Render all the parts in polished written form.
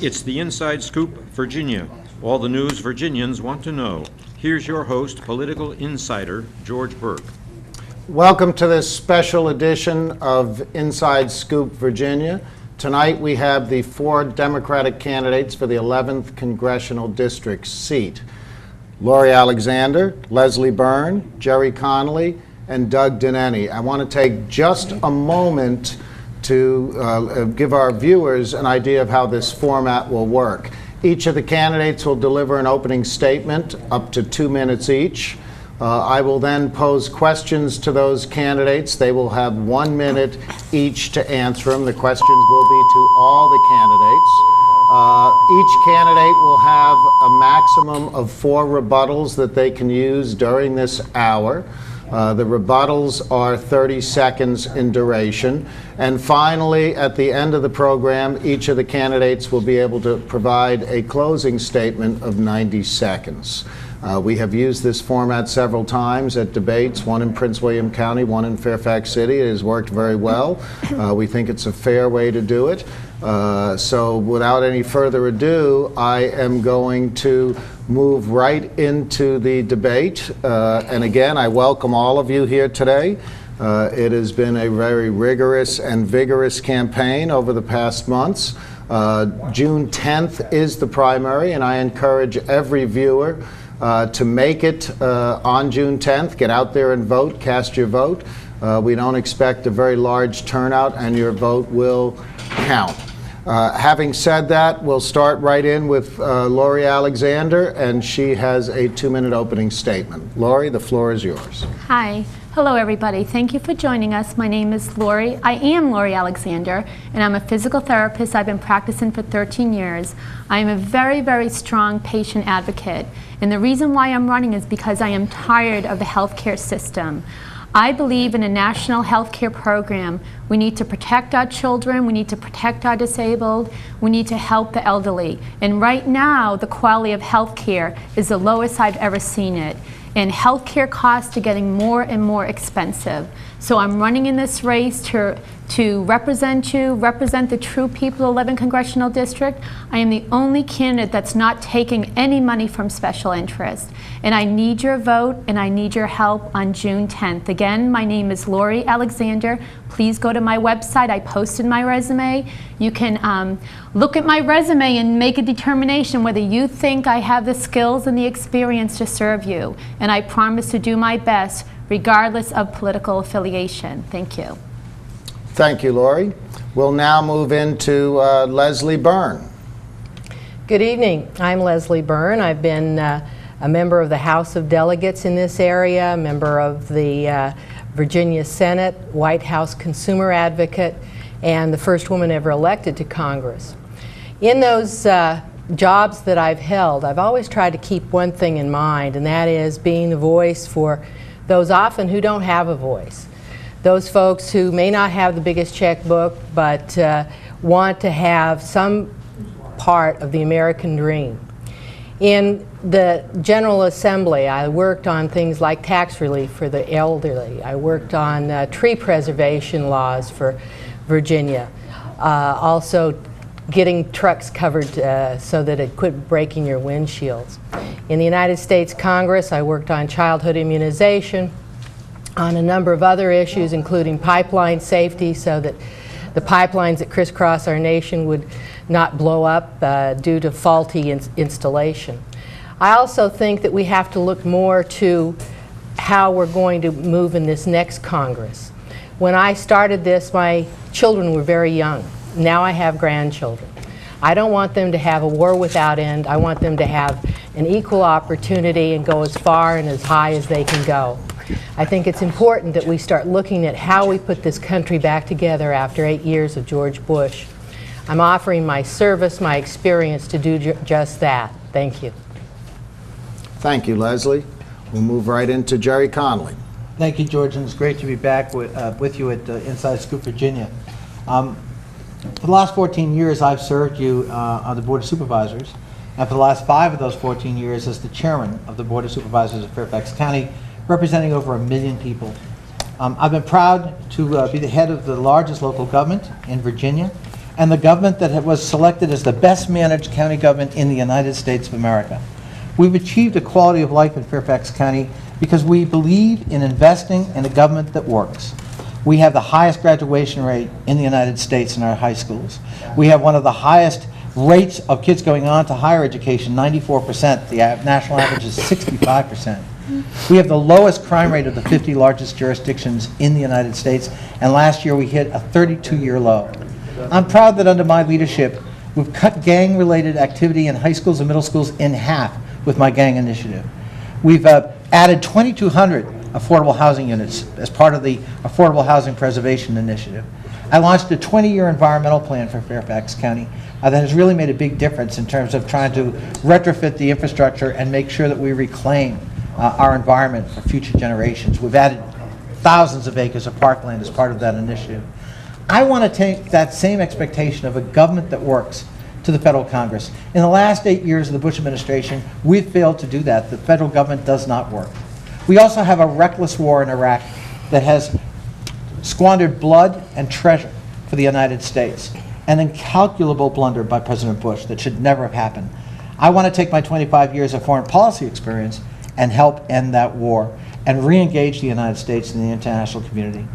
It's the Inside Scoop, Virginia. All the news Virginians want to know. Here's your host, political insider, George Burke. Welcome to this special edition of Inside Scoop, Virginia. Tonight we have the 4 Democratic candidates for the 11th Congressional District seat. Lori Alexander, Leslie Byrne, Gerry Connolly, and Doug Denneny. I want to take just a moment to give our viewers an idea of how this format will work. Each of the candidates will deliver an opening statement, up to 2 minutes each. I will then pose questions to those candidates. They will have 1 minute each to answer them. The questions will be to all the candidates. Each candidate will have a maximum of 4 rebuttals that they can use during this hour. The rebuttals are 30 seconds in duration. And finally, at the end of the program, each of the candidates will be able to provide a closing statement of 90 seconds. We have used this format several times at debates, one in Prince William County, one in Fairfax City. It has worked very well. We think it's a fair way to do it. So without any further ado, I am going to move right into the debate. And again, I welcome all of you here today. It has been a very rigorous and vigorous campaign over the past months. June 10th is the primary, and I encourage every viewer to make it on June 10th. Get out there and vote, cast your vote. We don't expect a very large turnout, and your vote will count. Having said that, we'll start right in with Lori Alexander, and she has a 2-minute opening statement. Lori, the floor is yours. Hi. Hello, everybody. Thank you for joining us. My name is Lori. I am Lori Alexander, and I'm a physical therapist. I've been practicing for 13 years. I am a very, very strong patient advocate. And the reason why I'm running is because I am tired of the healthcare system. I believe in a national healthcare program. We need to protect our children, we need to protect our disabled, we need to help the elderly. And right now, the quality of healthcare is the lowest I've ever seen it. And healthcare costs are getting more and more expensive. So I'm running in this race to represent you, represent the true people of the 11th Congressional District. I am the only candidate that's not taking any money from special interest. And I need your vote and I need your help on June 10th. Again, my name is Lori Alexander. Please go to my website. I posted my resume. You can look at my resume and make a determination whether you think I have the skills and the experience to serve you. And I promise to do my best regardless of political affiliation. Thank you. Thank you, Lori. We'll now move into Leslie Byrne. Good evening. I'm Leslie Byrne. I've been a member of the House of Delegates in this area, a member of the Virginia Senate, White House consumer advocate, and the first woman ever elected to Congress. In those jobs that I've held, I've always tried to keep one thing in mind, and that is being the voice for those often who don't have a voice. Those folks who may not have the biggest checkbook, but want to have some part of the American dream. In the General Assembly, I worked on things like tax relief for the elderly. I worked on tree preservation laws for Virginia. Also getting trucks covered so that it quit breaking your windshields. In the United States Congress, I worked on childhood immunization, on a number of other issues, including pipeline safety, so that the pipelines that crisscross our nation would not blow up due to faulty installation. I also think that we have to look more to how we're going to move in this next Congress. When I started this, my children were very young. Now I have grandchildren. I don't want them to have a war without end. I want them to have an equal opportunity and go as far and as high as they can go. I think it's important that we start looking at how we put this country back together after 8 years of George Bush. I'm offering my service, my experience to do just that. Thank you. Thank you, Leslie. We'll move right into Gerry Connolly. Thank you, George, and it's great to be back with you at Inside Scoop, Virginia. For the last 14 years, I've served you on the Board of Supervisors, and for the last 5 of those 14 years as the chairman of the Board of Supervisors of Fairfax County, representing over 1 million people. I've been proud to be the head of the largest local government in Virginia, and the government that was selected as the best managed county government in the United States of America. We've achieved a quality of life in Fairfax County because we believe in investing in a government that works. We have the highest graduation rate in the United States in our high schools. We have one of the highest rates of kids going on to higher education, 94%. The national average is 65%. We have the lowest crime rate of the 50 largest jurisdictions in the United States, and last year we hit a 32-year low. I'm proud that under my leadership, we've cut gang-related activity in high schools and middle schools in half with my gang initiative. We've added 2,200 affordable housing units as part of the Affordable Housing Preservation Initiative. I launched a 20-year environmental plan for Fairfax County that has really made a big difference in terms of trying to retrofit the infrastructure and make sure that we reclaim our environment for future generations. We've added thousands of acres of parkland as part of that initiative. I want to take that same expectation of a government that works to the federal Congress. In the last 8 years of the Bush administration, we've failed to do that. The federal government does not work. We also have a reckless war in Iraq that has squandered blood and treasure for the United States. An incalculable blunder by President Bush that should never have happened. I want to take my 25 years of foreign policy experience and help end that war and re-engage the United States in the international community.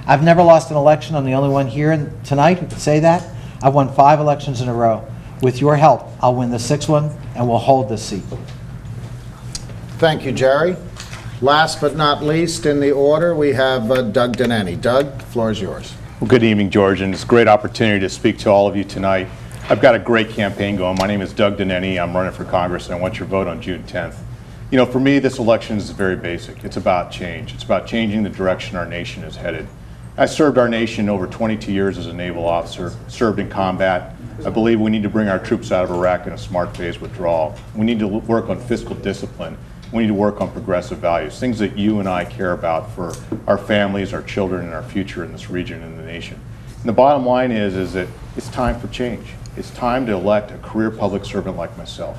I've never lost an election. I'm the only one here tonight who can say that. I've won 5 elections in a row. With your help, I'll win the 6th one, and we'll hold this seat. Thank you, Gerry. Last but not least in the order, we have Doug Denneny. Doug, the floor is yours. Well, good evening, George, and it's a great opportunity to speak to all of you tonight. I've got a great campaign going. My name is Doug Denneny. I'm running for Congress, and I want your vote on June 10th. You know, for me, this election is very basic. It's about change. It's about changing the direction our nation is headed. I served our nation over 22 years as a naval officer, served in combat. I believe we need to bring our troops out of Iraq in a smart phase withdrawal. We need to work on fiscal discipline. We need to work on progressive values, things that you and I care about for our families, our children, and our future in this region and the nation. And the bottom line is that it's time for change. It's time to elect a career public servant like myself.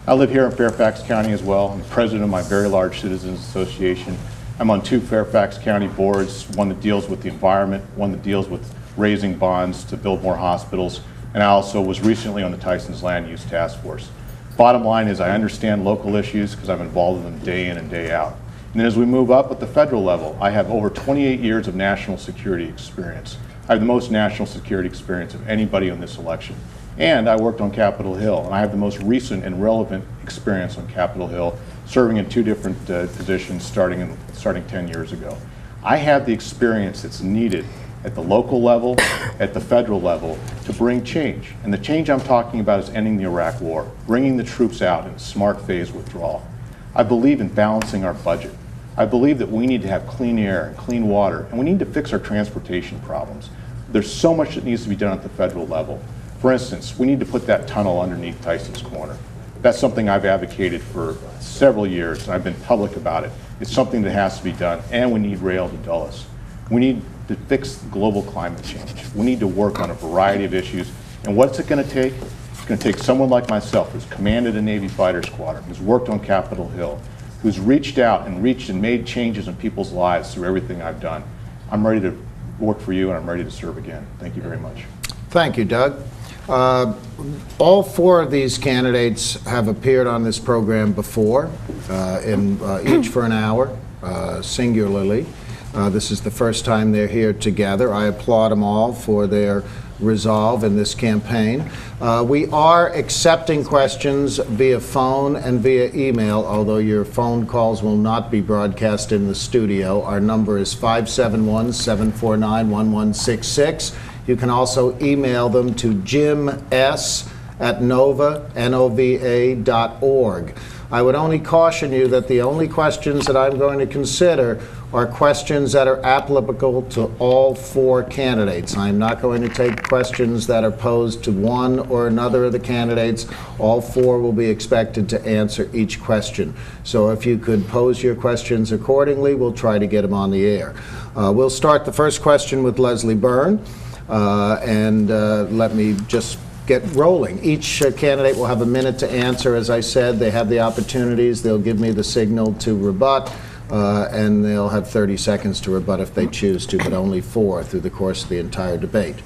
I live here in Fairfax County as well. I'm president of my very large citizens association. I'm on 2 Fairfax County boards, one that deals with the environment, one that deals with raising bonds to build more hospitals, and I also was recently on the Tyson's Land Use Task Force. Bottom line is I understand local issues because I'm involved in them day in and day out. And then as we move up at the federal level, I have over 28 years of national security experience. I have the most national security experience of anybody on this election. And I worked on Capitol Hill, and I have the most recent and relevant experience on Capitol Hill, serving in 2 different positions starting 10 years ago. I have the experience that's needed at the local level, at the federal level, to bring change. And the change I'm talking about is ending the Iraq War, bringing the troops out in a smart phase withdrawal. I believe in balancing our budget. I believe that we need to have clean air and clean water, and we need to fix our transportation problems. There's so much that needs to be done at the federal level. For instance, we need to put that tunnel underneath Tyson's Corner. That's something I've advocated for several years, and I've been public about it. It's something that has to be done, and we need rail to Dulles. We need to fix global climate change. We need to work on a variety of issues. And what's it going to take? It's going to take someone like myself who's commanded a Navy fighter squadron, who's worked on Capitol Hill, who's reached out and made changes in people's lives through everything I've done. I'm ready to work for you, and I'm ready to serve again. Thank you very much. Thank you, Doug. All 4 of these candidates have appeared on this program before, each for an hour, singularly. This is the first time they're here together. I applaud them all for their resolve in this campaign. We are accepting questions via phone and via email, although your phone calls will not be broadcast in the studio. Our number is 571-749-1166. You can also email them to jims@nova.org. I would only caution you that the only questions that I'm going to consider are questions that are applicable to all 4 candidates. I'm not going to take questions that are posed to one or another of the candidates. All 4 will be expected to answer each question. So if you could pose your questions accordingly, we'll try to get them on the air. We'll start the first question with Leslie Byrne. Let me just get rolling. Each candidate will have a minute to answer. As I said, they have the opportunities. They'll give me the signal to rebut, and they'll have 30 seconds to rebut if they choose to, but only 4 through the course of the entire debate.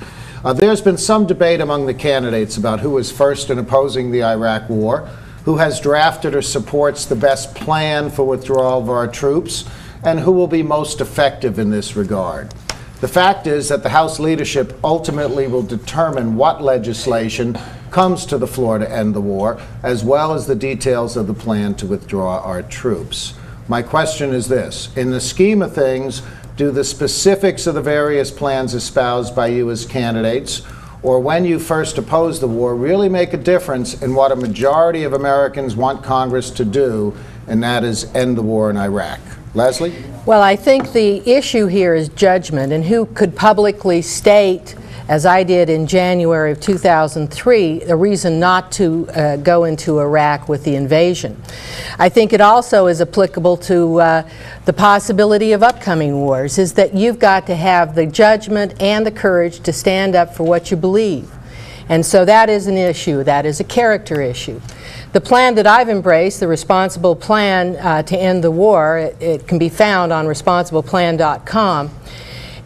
There's been some debate among the candidates about who was first in opposing the Iraq War, who has drafted or supports the best plan for withdrawal of our troops, and who will be most effective in this regard. The fact is that the House leadership ultimately will determine what legislation comes to the floor to end the war, as well as the details of the plan to withdraw our troops. My question is this: in the scheme of things, do the specifics of the various plans espoused by you as candidates, or when you first opposed the war, really make a difference in what a majority of Americans want Congress to do, and that is end the war in Iraq? Leslie? Well, I think the issue here is judgment, and who could publicly state, as I did in January of 2003, a reason not to go into Iraq with the invasion. I think it also is applicable to the possibility of upcoming wars, is that you've got to have the judgment and the courage to stand up for what you believe. And so that is an issue. That is a character issue. The plan that I've embraced, the responsible plan to end the war, it can be found on responsibleplan.com.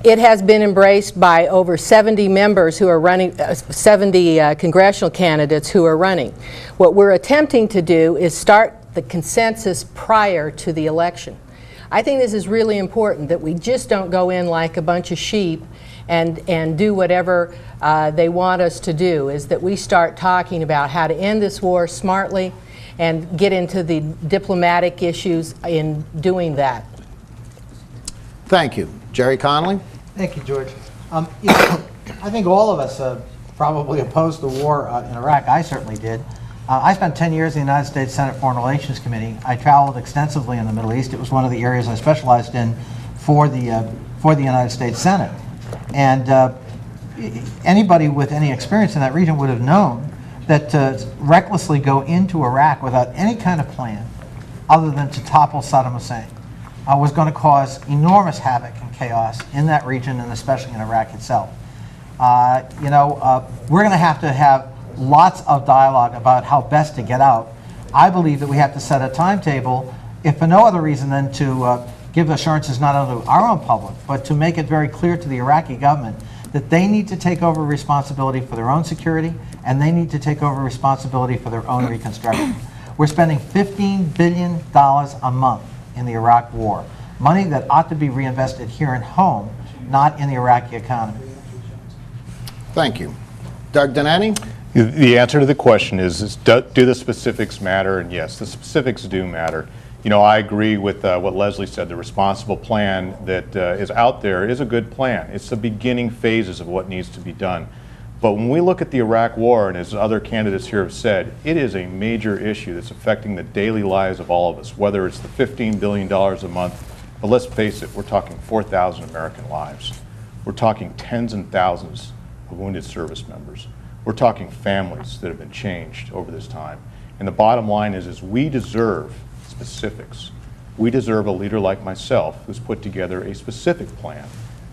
It has been embraced by over 70 members who are running, 70 congressional candidates who are running. What we're attempting to do is start the consensus prior to the election. I think this is really important, that we just don't go in like a bunch of sheep and do whatever they want us to do, is that we start talking about how to end this war smartly and get into the diplomatic issues in doing that. Thank you. Gerry Connolly? Thank you, George. I think all of us probably opposed the war in Iraq. I certainly did. I spent 10 years in the United States Senate Foreign Relations Committee. I traveled extensively in the Middle East. It was one of the areas I specialized in for the United States Senate. And anybody with any experience in that region would have known that to recklessly go into Iraq without any kind of plan other than to topple Saddam Hussein was going to cause enormous havoc and chaos in that region, and especially in Iraq itself. We're going to have lots of dialogue about how best to get out. I believe that we have to set a timetable, if for no other reason than to give assurances not only to our own public, but to make it very clear to the Iraqi government that they need to take over responsibility for their own security, and they need to take over responsibility for their own reconstruction. We're spending $15 billion a month in the Iraq war, money that ought to be reinvested here at home, not in the Iraqi economy. Thank you. Doug Denneny? The answer to the question is do the specifics matter? And yes, the specifics do matter. You know, I agree with what Leslie said. The responsible plan that is out there is a good plan. It's the beginning phases of what needs to be done. But when we look at the Iraq war, and as other candidates here have said, it is a major issue that's affecting the daily lives of all of us, whether it's the $15 billion a month, but let's face it, we're talking 4,000 American lives. We're talking tens and thousands of wounded service members. We're talking families that have been changed over this time. And the bottom line is we deserve specifics. We deserve a leader like myself who's put together a specific plan.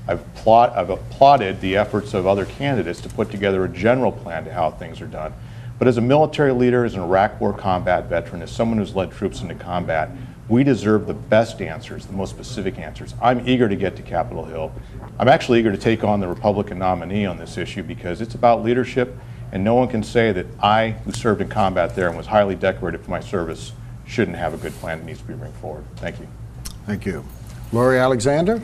I've applauded the efforts of other candidates to put together a general plan to how things are done. But as a military leader, as an Iraq War combat veteran, as someone who's led troops into combat, we deserve the best answers, the most specific answers. I'm eager to get to Capitol Hill. I'm actually eager to take on the Republican nominee on this issue because it's about leadership, and no one can say that I, who served in combat there and was highly decorated for my service, shouldn't have a good plan that needs to be brought forward. Thank you. Thank you. Lori Alexander?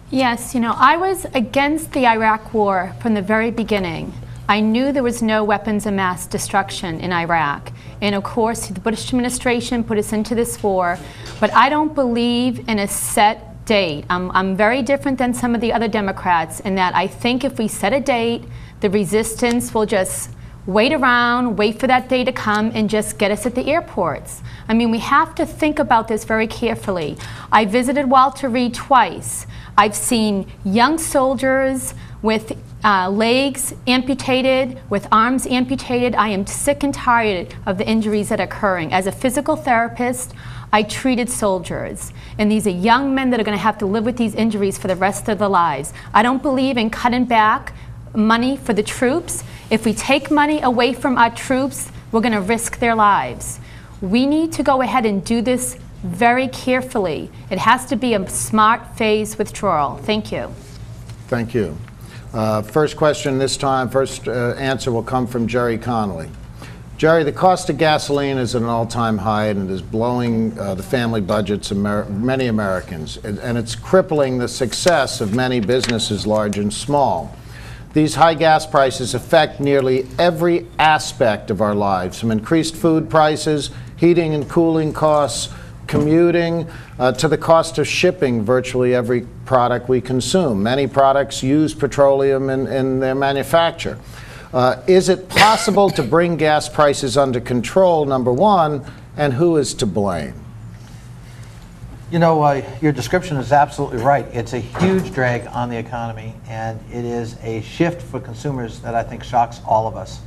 Yes, you know, I was against the Iraq War from the very beginning. I knew there was no weapons of mass destruction in Iraq. And of course, the Bush administration put us into this war. But I don't believe in a set date. I'm very different than some of the other Democrats in that I think if we set a date, the resistance will just wait around, wait for that day to come, and just get us at the airports. I mean, we have to think about this very carefully. I visited Walter Reed twice. I've seen young soldiers with legs amputated, with arms amputated. I am sick and tired of the injuries that are occurring. As a physical therapist, I treated soldiers, and these are young men that are going to have to live with these injuries for the rest of their lives. I don't believe in cutting back money for the troops. If we take money away from our troops, we're going to risk their lives. We need to go ahead and do this very carefully. It has to be a smart phase withdrawal. Thank you. Thank you. First question this time, first answer will come from Gerry Connolly. Gerry, the cost of gasoline is at an all-time high and it is blowing the family budgets of many Americans, and it's crippling the success of many businesses, large and small. These high gas prices affect nearly every aspect of our lives, from increased food prices, heating and cooling costs, commuting, to the cost of shipping virtually every product we consume. Many products use petroleum in their manufacture. Is it possible to bring gas prices under control, number one, and who is to blame? You know, your description is absolutely right. It's a huge drag on the economy, and it is a shift for consumers that I think shocks all of us.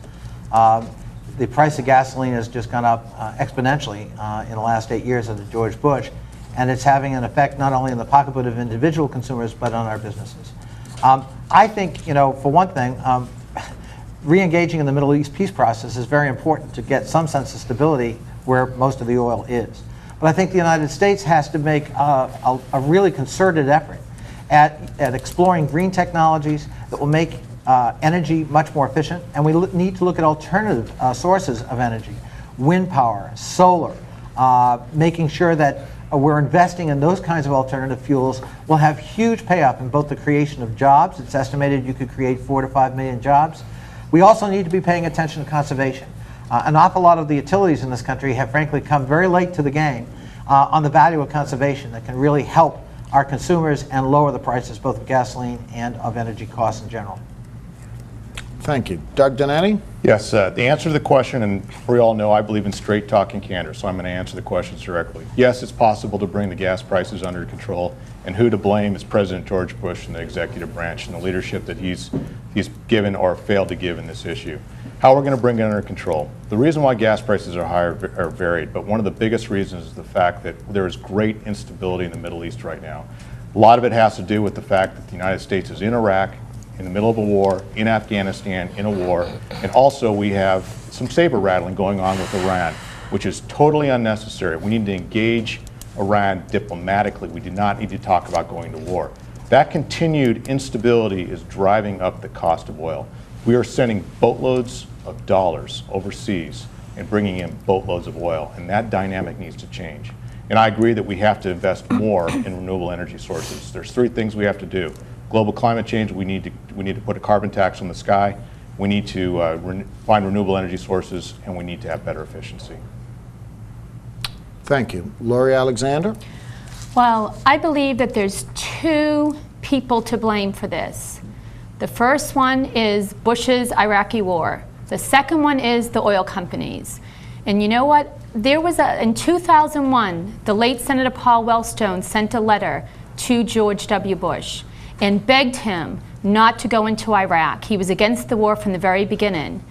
The price of gasoline has just gone up exponentially in the last 8 years under George Bush, and it's having an effect not only on the pocketbook of individual consumers, but on our businesses. I think, you know, for one thing, re-engaging in the Middle East peace process is very important to get some sense of stability where most of the oil is. But I think the United States has to make a really concerted effort at exploring green technologies that will make energy much more efficient, and we need to look at alternative sources of energy, wind power, solar, making sure that we're investing in those kinds of alternative fuels will have huge payoff in both the creation of jobs. It's estimated you could create 4 to 5 million jobs. We also need to be paying attention to conservation. An awful lot of the utilities in this country have frankly come very late to the game on the value of conservation that can really help our consumers and lower the prices both of gasoline and of energy costs in general. Thank you. Doug Denneny? Yes, the answer to the question, and we all know I believe in straight talk and candor, so I'm going to answer the questions directly. Yes, it's possible to bring the gas prices under control, and who to blame is President George Bush and the executive branch and the leadership that he's given or failed to give in this issue. How we're going to bring it under control. The reason why gas prices are higher are varied, but one of the biggest reasons is the fact that there is great instability in the Middle East right now. A lot of it has to do with the fact that the United States is in Iraq, in the middle of a war, in Afghanistan, in a war, and also we have some saber rattling going on with Iran, which is totally unnecessary. We need to engage Iran diplomatically. We do not need to talk about going to war. That continued instability is driving up the cost of oil. We are sending boatloads of dollars overseas and bringing in boatloads of oil, and that dynamic needs to change. And I agree that we have to invest more in renewable energy sources. There's 3 things we have to do. Global climate change, we need to put a carbon tax on the sky, we need to find renewable energy sources, and we need to have better efficiency. Thank you. Lori Alexander? Well, I believe that there's 2 people to blame for this. The first one is Bush's Iraqi war. The second one is the oil companies. And you know what? There was in 2001, the late Senator Paul Wellstone sent a letter to George W. Bush and begged him not to go into Iraq. He was against the war from the very beginning.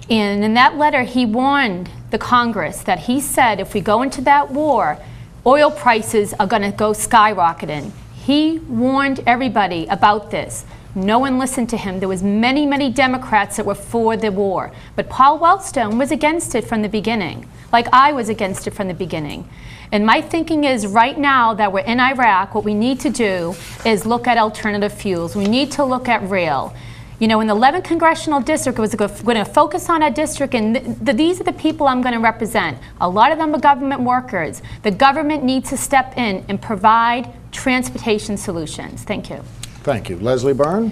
And in that letter, he warned the Congress that he said if we go into that war, oil prices are going to go skyrocketing. He warned everybody about this. No one listened to him. There was many, many Democrats that were for the war. But Paul Wellstone was against it from the beginning, like I was against it from the beginning. And my thinking is right now that we're in Iraq, what we need to do is look at alternative fuels. We need to look at rail. You know, in the 11th Congressional District, we're going to focus on our district, and these are the people I'm going to represent. A lot of them are government workers. The government needs to step in and provide transportation solutions. Thank you. Thank you. Leslie Byrne?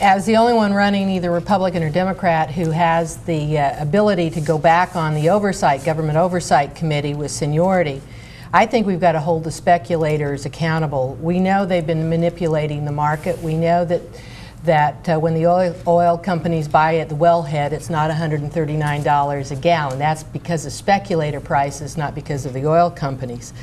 As the only one running, either Republican or Democrat, who has the ability to go back on the government oversight committee with seniority, I think we've got to hold the speculators accountable. We know they've been manipulating the market. We know that when the oil companies buy at the wellhead, it's not $139 a gallon. That's because of speculator prices, not because of the oil companies.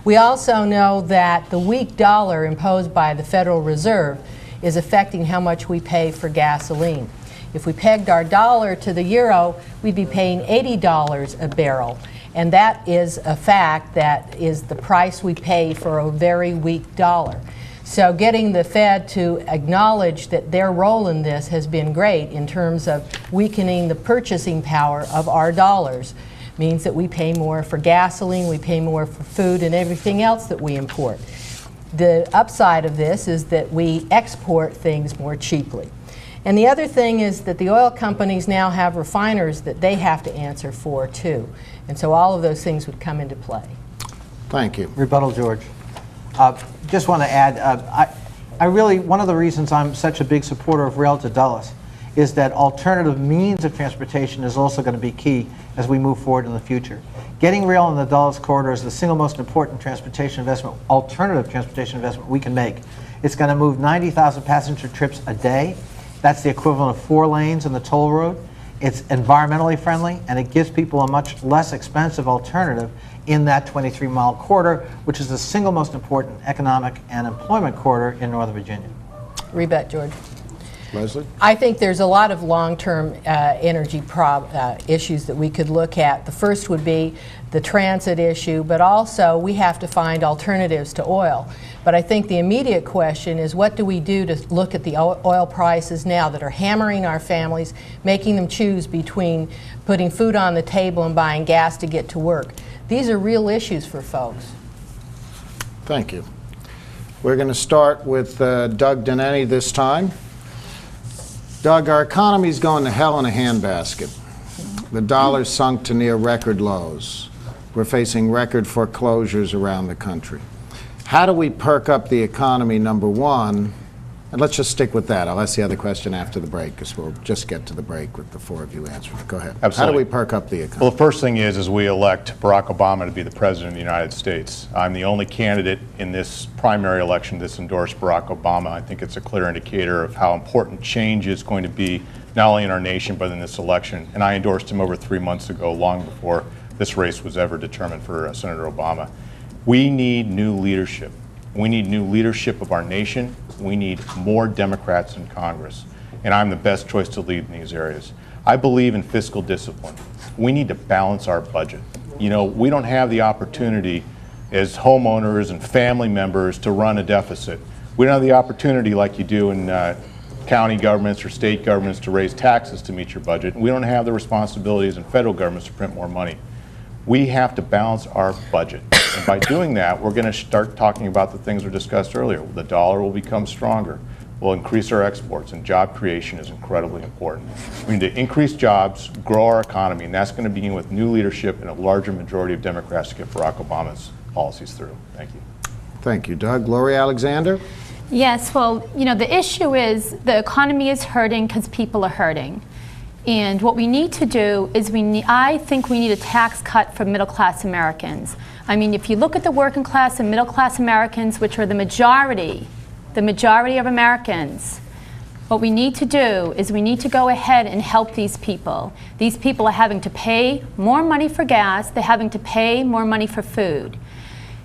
We also know that the weak dollar imposed by the Federal Reserve is affecting how much we pay for gasoline. If we pegged our dollar to the euro, we'd be paying $80 a barrel. And that is a fact. That is the price we pay for a very weak dollar. So getting the Fed to acknowledge that their role in this has been great in terms of weakening the purchasing power of our dollars means that we pay more for gasoline, we pay more for food and everything else that we import. The upside of this is that we export things more cheaply. And the other thing is that the oil companies now have refiners that they have to answer for too. And so all of those things would come into play. Thank you. Rebuttal, George. Just want to add, one of the reasons I'm such a big supporter of rail to Dulles is that alternative means of transportation is also going to be key as we move forward in the future. Getting rail in the Dulles corridor is the single most important transportation investment, alternative transportation investment we can make. It's going to move 90,000 passenger trips a day. That's the equivalent of 4 lanes in the toll road. It's environmentally friendly, and it gives people a much less expensive alternative in that 23-mile corridor, which is the single most important economic and employment corridor in Northern Virginia. Rebut, George. Leslie? I think there's a lot of long-term energy issues that we could look at. The first would be the transit issue, but also we have to find alternatives to oil. But I think the immediate question is, what do we do to look at the oil prices now that are hammering our families, making them choose between putting food on the table and buying gas to get to work? These are real issues for folks. Thank you. We're going to start with Doug Denneny this time. Doug, our economy's going to hell in a handbasket. The dollar's sunk to near record lows. We're facing record foreclosures around the country. How do we perk up the economy, number one? And let's just stick with that. I'll ask the other question after the break, because we'll just get to the break with the 4 of you answering. Go ahead. Absolutely. How do we perk up the economy? Well, the first thing is we elect Barack Obama to be the President of the United States. I'm the only candidate in this primary election that's endorsed Barack Obama. I think it's a clear indicator of how important change is going to be, not only in our nation, but in this election. And I endorsed him over 3 months ago, long before this race was ever determined for Senator Obama. We need new leadership. We need new leadership of our nation. We need more Democrats in Congress. And I'm the best choice to lead in these areas. I believe in fiscal discipline. We need to balance our budget. You know, we don't have the opportunity as homeowners and family members to run a deficit. We don't have the opportunity like you do in county governments or state governments to raise taxes to meet your budget. We don't have the responsibilities in federal governments to print more money. We have to balance our budget. And by doing that, we're going to start talking about the things we discussed earlier. The dollar will become stronger. We'll increase our exports, and job creation is incredibly important. We need to increase jobs, grow our economy, and that's going to begin with new leadership and a larger majority of Democrats to get Barack Obama's policies through. Thank you. Thank you, Doug. Lori Alexander? Yes, well, you know, the issue is the economy is hurting because people are hurting. And what we need to do is I think we need a tax cut for middle-class Americans. I mean, if you look at the working class and middle-class Americans, which are the majority of Americans, what we need to do is we need to go ahead and help these people. These people are having to pay more money for gas. They're having to pay more money for food.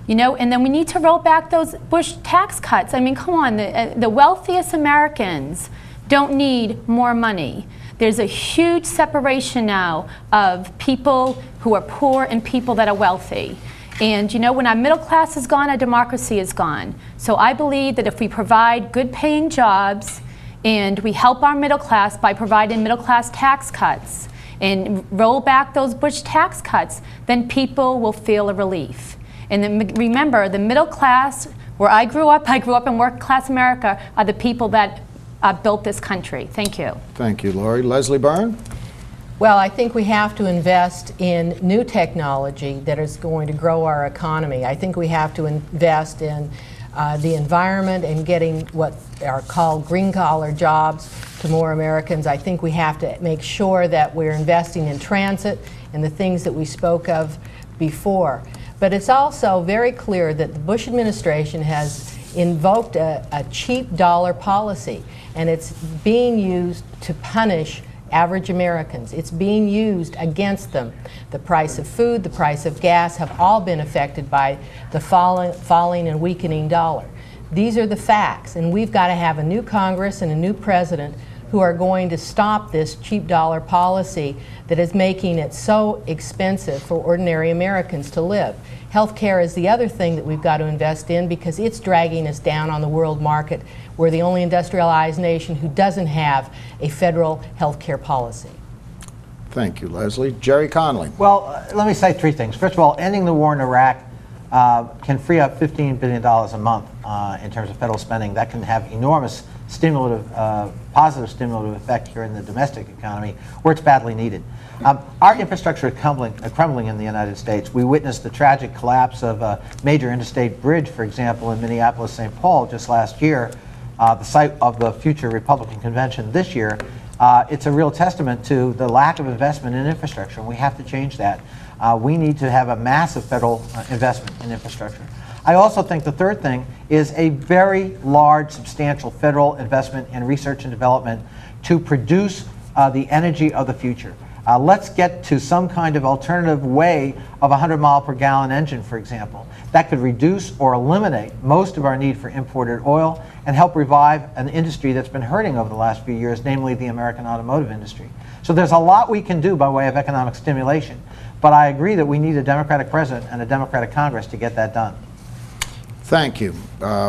You know, and then we need to roll back those Bush tax cuts. I mean, come on, the wealthiest Americans don't need more money. There's a huge separation now of people who are poor and people that are wealthy. And you know, when our middle class is gone, our democracy is gone. So I believe that if we provide good paying jobs and we help our middle class by providing middle class tax cuts and roll back those Bush tax cuts, then people will feel a relief. And then remember, the middle class, where I grew up in working class America, are the people that built this country. Thank you. Thank you, Lori. Leslie Byrne? Well, I think we have to invest in new technology that is going to grow our economy. I think we have to invest in the environment and getting what are called green-collar jobs to more Americans. I think we have to make sure that we're investing in transit and the things that we spoke of before. But it's also very clear that the Bush administration has invoked a cheap dollar policy, and it's being used to punish average Americans. It's being used against them. The price of food, the price of gas have all been affected by the falling and weakening dollar. These are the facts, and we've got to have a new Congress and a new president who are going to stop this cheap dollar policy that is making it so expensive for ordinary Americans to live. Healthcare is the other thing that we've got to invest in because it's dragging us down on the world market. We're the only industrialized nation who doesn't have a federal healthcare policy. Thank you, Leslie. Gerry Connolly? Well, let me say 3 things. First of all, ending the war in Iraq can free up $15 billion a month in terms of federal spending. That can have enormous stimulative, positive stimulative effect here in the domestic economy where it's badly needed. Our infrastructure is crumbling in the United States. We witnessed the tragic collapse of a major interstate bridge, for example, in Minneapolis-St. Paul just last year, the site of the future Republican convention this year. It's a real testament to the lack of investment in infrastructure, and we have to change that. We need to have a massive federal investment in infrastructure. I also think the third thing is a very large, substantial federal investment in research and development to produce the energy of the future. Let's get to some kind of alternative way of a 100-mile-per-gallon engine, for example. That could reduce or eliminate most of our need for imported oil and help revive an industry that's been hurting over the last few years, namely the American automotive industry. So there's a lot we can do by way of economic stimulation, but I agree that we need a Democratic president and a Democratic Congress to get that done. Thank you.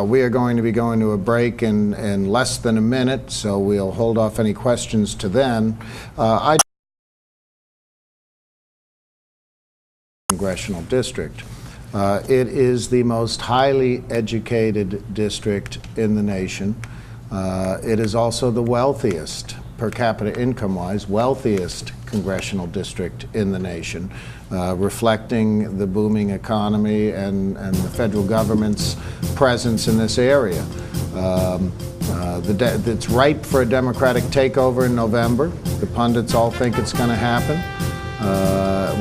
We are going to be going to a break in less than a minute, so we'll hold off any questions to then. Congressional District. It is the most highly educated district in the nation. It is also the wealthiest, per capita income-wise, wealthiest congressional district in the nation, reflecting the booming economy and the federal government's presence in this area. It's ripe for a Democratic takeover in November. The pundits all think it's going to happen.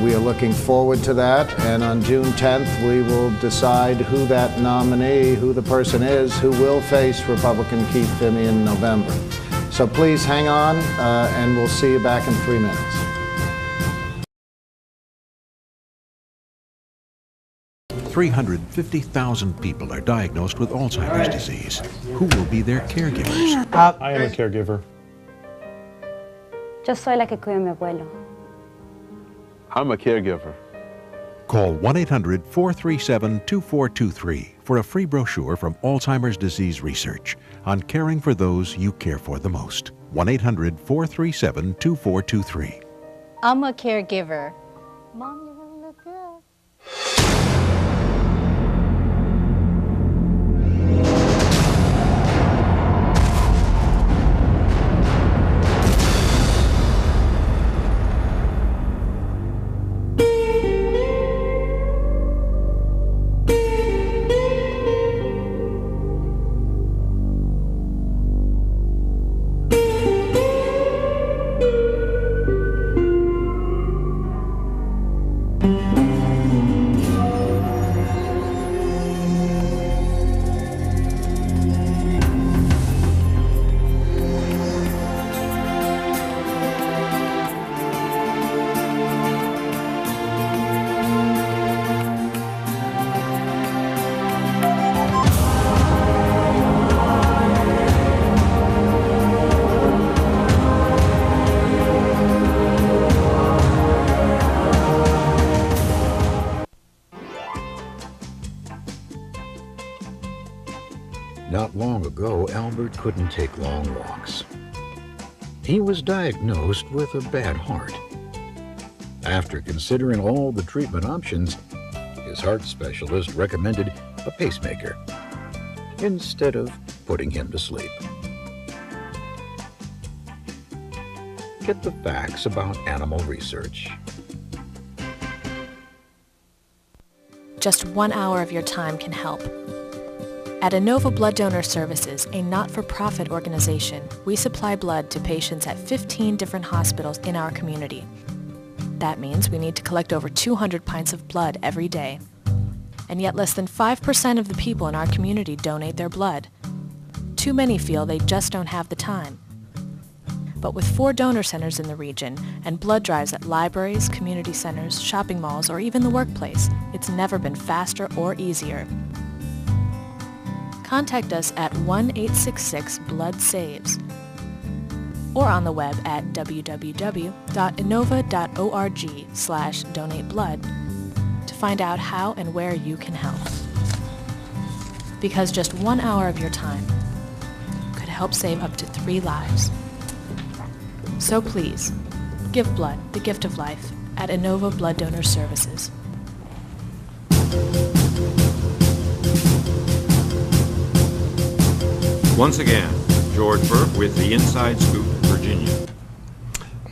We are looking forward to that, and on June 10th we will decide who that nominee, who the person is, who will face Republican Keith Thimme in November. So please hang on, and we'll see you back in 3 minutes. $350,000 people are diagnosed with Alzheimer's disease. Who will be their caregivers? I am a caregiver. Yo soy la que cuida a mi abuelo. I'm a caregiver. Call 1-800-437-2423 for a free brochure from Alzheimer's Disease Research on caring for those you care for the most. 1-800-437-2423. I'm a caregiver. Mom, you're gonna look good. Not long ago, Albert couldn't take long walks. He was diagnosed with a bad heart. After considering all the treatment options, his heart specialist recommended a pacemaker instead of putting him to sleep. Get the facts about animal research. Just 1 hour of your time can help. At Inova Blood Donor Services, a not-for-profit organization, we supply blood to patients at 15 different hospitals in our community. That means we need to collect over 200 pints of blood every day. And yet less than 5% of the people in our community donate their blood. Too many feel they just don't have the time. But with 4 donor centers in the region and blood drives at libraries, community centers, shopping malls, or even the workplace, it's never been faster or easier. Contact us at 1-866-BLOOD-SAVES or on the web at www.inova.org/donateblood to find out how and where you can help. Because just 1 hour of your time could help save up to 3 lives. So please, give blood, the gift of life, at Inova Blood Donor Services. Once again, George Burke with the Inside Scoop, Virginia.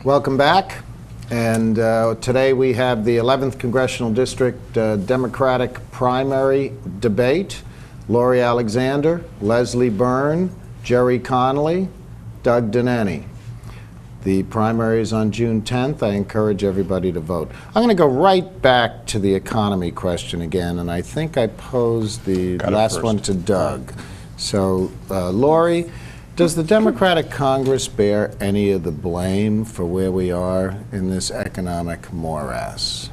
Welcome back. And today we have the 11th Congressional District Democratic primary debate. Lori Alexander, Leslie Byrne, Gerry Connolly, Doug Denneny. The primary is on June 10th. I encourage everybody to vote. I'm going to go right back to the economy question again, and I think I posed the last one to Doug. So, Lori, does the Democratic Congress bear any of the blame for where we are in this economic morass?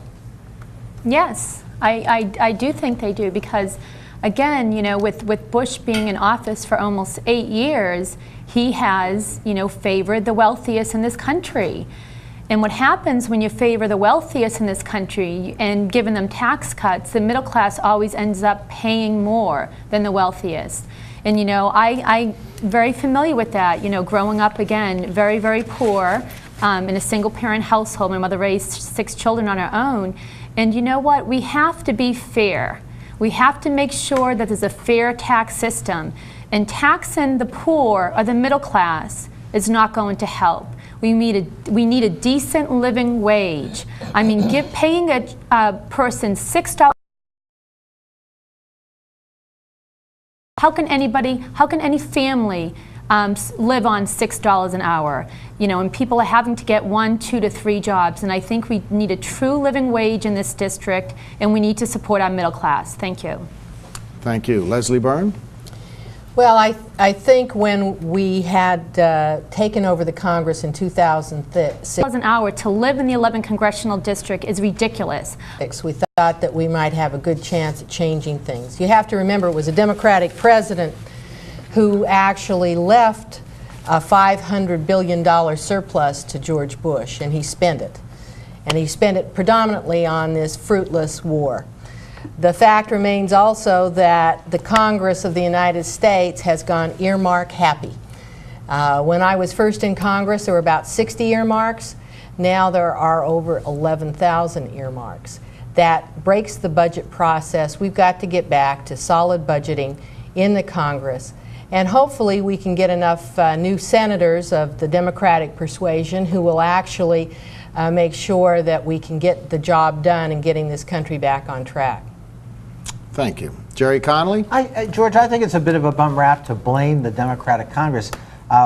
Yes, I do think they do, because again, you know, with Bush being in office for almost 8 years, he has, you know, favored the wealthiest in this country. And what happens when you favor the wealthiest in this country and giving them tax cuts, the middle class always ends up paying more than the wealthiest. And you know, I'm very familiar with that, you know, growing up again, very, very poor, in a single parent household. My mother raised 6 children on her own. And you know what? We have to be fair. We have to make sure that there's a fair tax system. And taxing the poor or the middle class is not going to help. We need a decent living wage. I mean, paying a person $6. How can any family live on $6 an hour? You know, and people are having to get 1, 2 to 3 jobs. And I think we need a true living wage in this district, and we need to support our middle class. Thank you. Thank you. Leslie Byrne? Well, I think when we had taken over the Congress in 2006, an hour to live in the 11th Congressional District is ridiculous. We thought that we might have a good chance at changing things. You have to remember, it was a Democratic president who actually left a $500 billion surplus to George Bush, and he spent it. And he spent it predominantly on this fruitless war. The fact remains also that the Congress of the United States has gone earmark happy. When I was first in Congress, there were about 60 earmarks. Now there are over 11,000 earmarks. That breaks the budget process. We've got to get back to solid budgeting in the Congress. And hopefully we can get enough new senators of the Democratic persuasion who will actually make sure that we can get the job done in getting this country back on track. Thank you. Gerry Connolly? George, I think it's a bit of a bum rap to blame the Democratic Congress.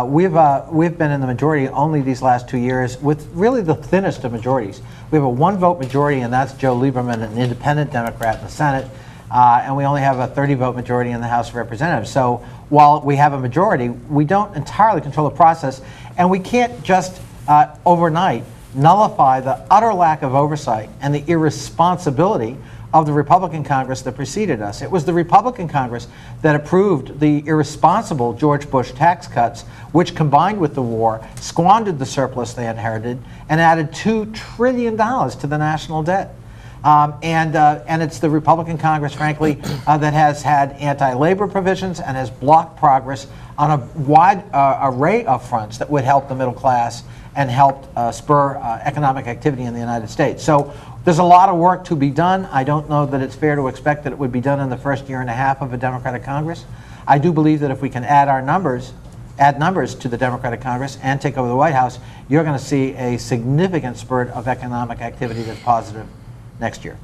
We've been in the majority only these last 2 years with really the thinnest of majorities. We have a 1-vote majority, and that's Joe Lieberman, an independent Democrat in the Senate, and we only have a 30-vote majority in the House of Representatives. So while we have a majority, we don't entirely control the process, and we can't just overnight nullify the utter lack of oversight and the irresponsibility of the Republican Congress that preceded us. It was the Republican Congress that approved the irresponsible George Bush tax cuts, which combined with the war, squandered the surplus they inherited and added $2 trillion to the national debt. And it's the Republican Congress, frankly, that has had anti-labor provisions and has blocked progress on a wide array of fronts that would help the middle class and helped spur economic activity in the United States. So there's a lot of work to be done. I don't know that it's fair to expect that it would be done in the first year and a half of a Democratic Congress. I do believe that if we can add numbers to the Democratic Congress and take over the White House, you're going to see a significant spurt of economic activity that's positive next year.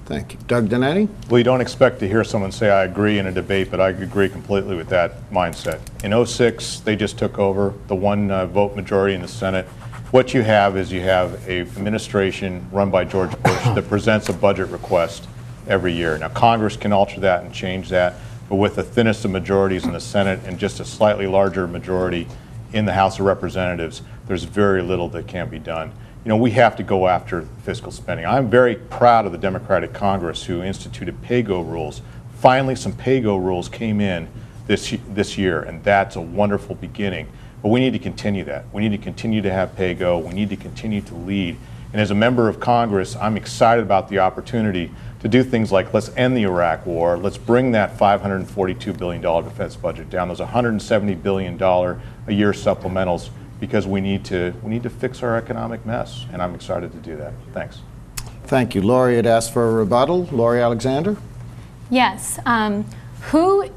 Thank you. Doug Denneny? Well, you don't expect to hear someone say, I agree in a debate, but I agree completely with that mindset. In 2006, they just took over the 1-vote majority in the Senate. What you have is you have an administration run by George Bush that presents a budget request every year. Now, Congress can alter that and change that, but with the thinnest of majorities in the Senate and just a slightly larger majority in the House of Representatives, there's very little that can be done. You know, we have to go after fiscal spending. I'm very proud of the Democratic Congress who instituted pay-go rules. Finally, some pay-go rules came in this year, and that's a wonderful beginning. But we need to continue that. We need to continue to have pay-go. We need to continue to lead. And as a member of Congress, I'm excited about the opportunity to do things like let's end the Iraq War, let's bring that $542 billion defense budget down. Those $170 billion a year supplementals, because we need to fix our economic mess, and I'm excited to do that. Thanks. Thank you. Lori had asked for a rebuttal. Lori Alexander? Yes. Who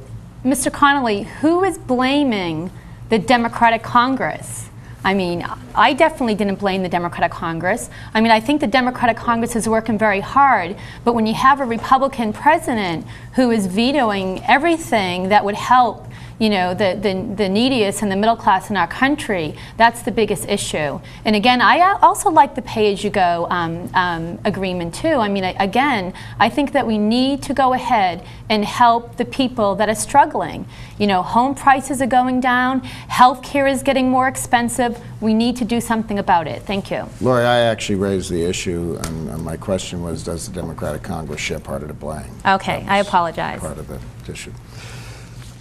Mr. Connolly, who is blaming the Democratic Congress? I mean, I definitely didn't blame the Democratic Congress. I mean, I think the Democratic Congress is working very hard, but when you have a Republican president who is vetoing everything that would help, you know, the neediest and the middle class in our country, that's the biggest issue. And again, I also like the pay-as-you-go agreement too. I mean, again, I think that we need to go ahead and help the people that are struggling. You know, home prices are going down, health care is getting more expensive. We need to do something about it. Thank you. Lori, I actually raised the issue, and my question was, does the Democratic Congress share part of the blame? Okay, I apologize. Part of the issue.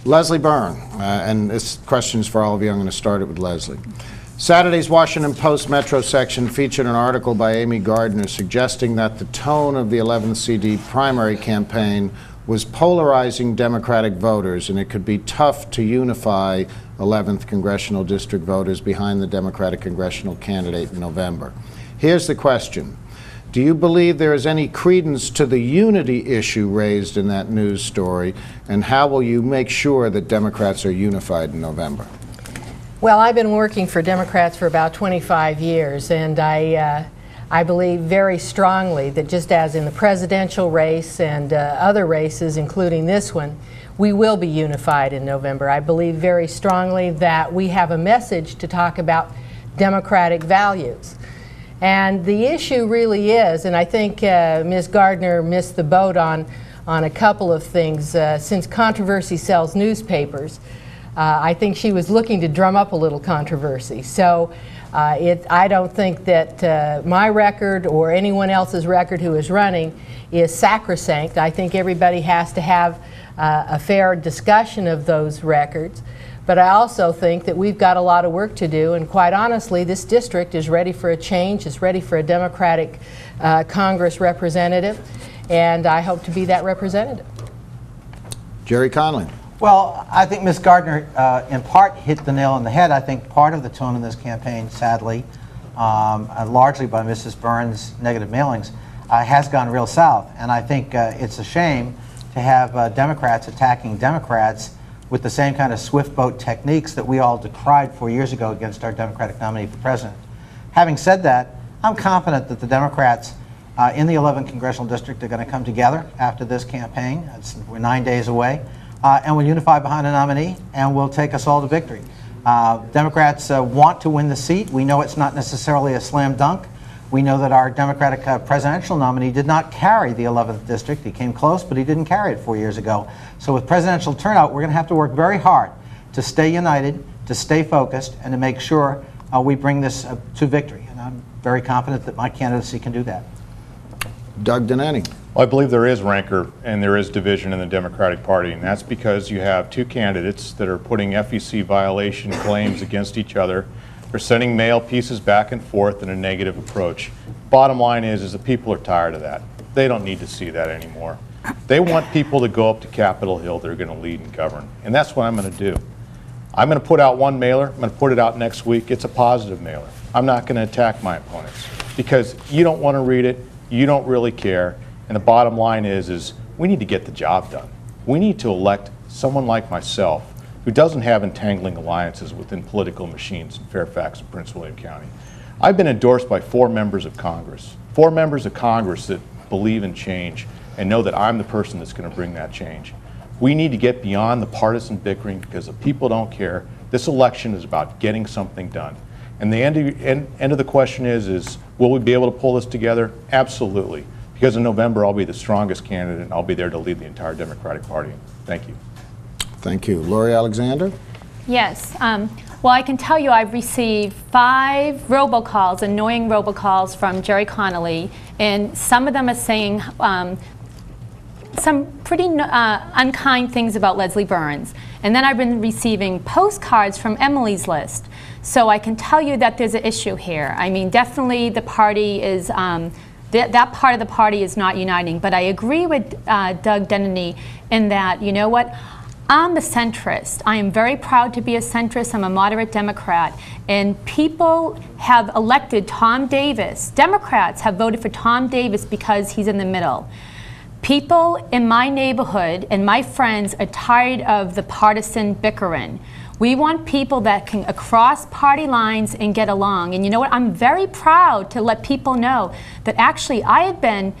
Leslie Byrne, and this question's for all of you. I'm going to start it with Leslie. Saturday's Washington Post Metro section featured an article by Amy Gardner suggesting that the tone of the 11th CD primary campaign was polarizing Democratic voters, and it could be tough to unify 11th Congressional District voters behind the Democratic congressional candidate in November. Here's the question. Do you believe there is any credence to the unity issue raised in that news story, and how will you make sure that Democrats are unified in November? Well, I've been working for Democrats for about 25 years, and I believe very strongly that just as in the presidential race and other races, including this one, we will be unified in November. I believe very strongly that we have a message to talk about democratic values. And the issue really is, and I think Ms. Gardner missed the boat on a couple of things. Since controversy sells newspapers, I think she was looking to drum up a little controversy. So I don't think that my record or anyone else's record who is running is sacrosanct. I think everybody has to have a fair discussion of those records. But I also think that we've got a lot of work to do, and quite honestly, this district is ready for a change. It's ready for a Democratic Congress representative, and I hope to be that representative. Gerry Connolly. Well, I think Ms. Gardner in part hit the nail on the head. I think part of the tone in this campaign, sadly, largely by Mrs. Byrne's negative mailings, has gone real south. And I think it's a shame to have Democrats attacking Democrats with the same kind of swift boat techniques that we all decried 4 years ago against our Democratic nominee for president. Having said that, I'm confident that the Democrats in the 11th Congressional District are going to come together after this campaign. We're 9 days away. And we'll unify behind a nominee, and we'll take us all to victory. Democrats want to win the seat. We know it's not necessarily a slam dunk. We know that our Democratic presidential nominee did not carry the 11th district. He came close, but he didn't carry it 4 years ago. So with presidential turnout, we're going to have to work very hard to stay united, to stay focused, and to make sure we bring this to victory. And I'm very confident that my candidacy can do that. Doug Denneny. Well, I believe there is rancor and there is division in the Democratic Party, and that's because you have two candidates that are putting FEC violation claims against each other. They're sending mail pieces back and forth in a negative approach. Bottom line is the people are tired of that. They don't need to see that anymore. They want people to go up to Capitol Hill that are going to lead and govern, and that's what I'm going to do. I'm going to put out one mailer. I'm going to put it out next week. It's a positive mailer. I'm not going to attack my opponents because you don't want to read it. You don't really care. And the bottom line is we need to get the job done. We need to elect someone like myself who doesn't have entangling alliances within political machines in Fairfax and Prince William County. I've been endorsed by 4 members of Congress, 4 members of Congress that believe in change and know that I'm the person that's going to bring that change. We need to get beyond the partisan bickering because the people don't care. This election is about getting something done. And the end of the question is will we be able to pull this together? Absolutely. Because in November, I'll be the strongest candidate, and I'll be there to lead the entire Democratic Party. Thank you. Thank you. Lori Alexander? Yes. Well, I can tell you I've received 5 robocalls, annoying robocalls from Gerry Connolly, and some of them are saying some pretty unkind things about Leslie Burns. And then I've been receiving postcards from Emily's List. So I can tell you that there's an issue here. I mean, definitely the party is, that part of the party is not uniting. But I agree with Doug Denneny in that, you know what, I'm a centrist. I am very proud to be a centrist. I'm a moderate Democrat. And people have elected Tom Davis. Democrats have voted for Tom Davis because he's in the middle. People in my neighborhood and my friends are tired of the partisan bickering. We want people that can cross party lines and get along. And you know what? I'm very proud to let people know that actually I have been,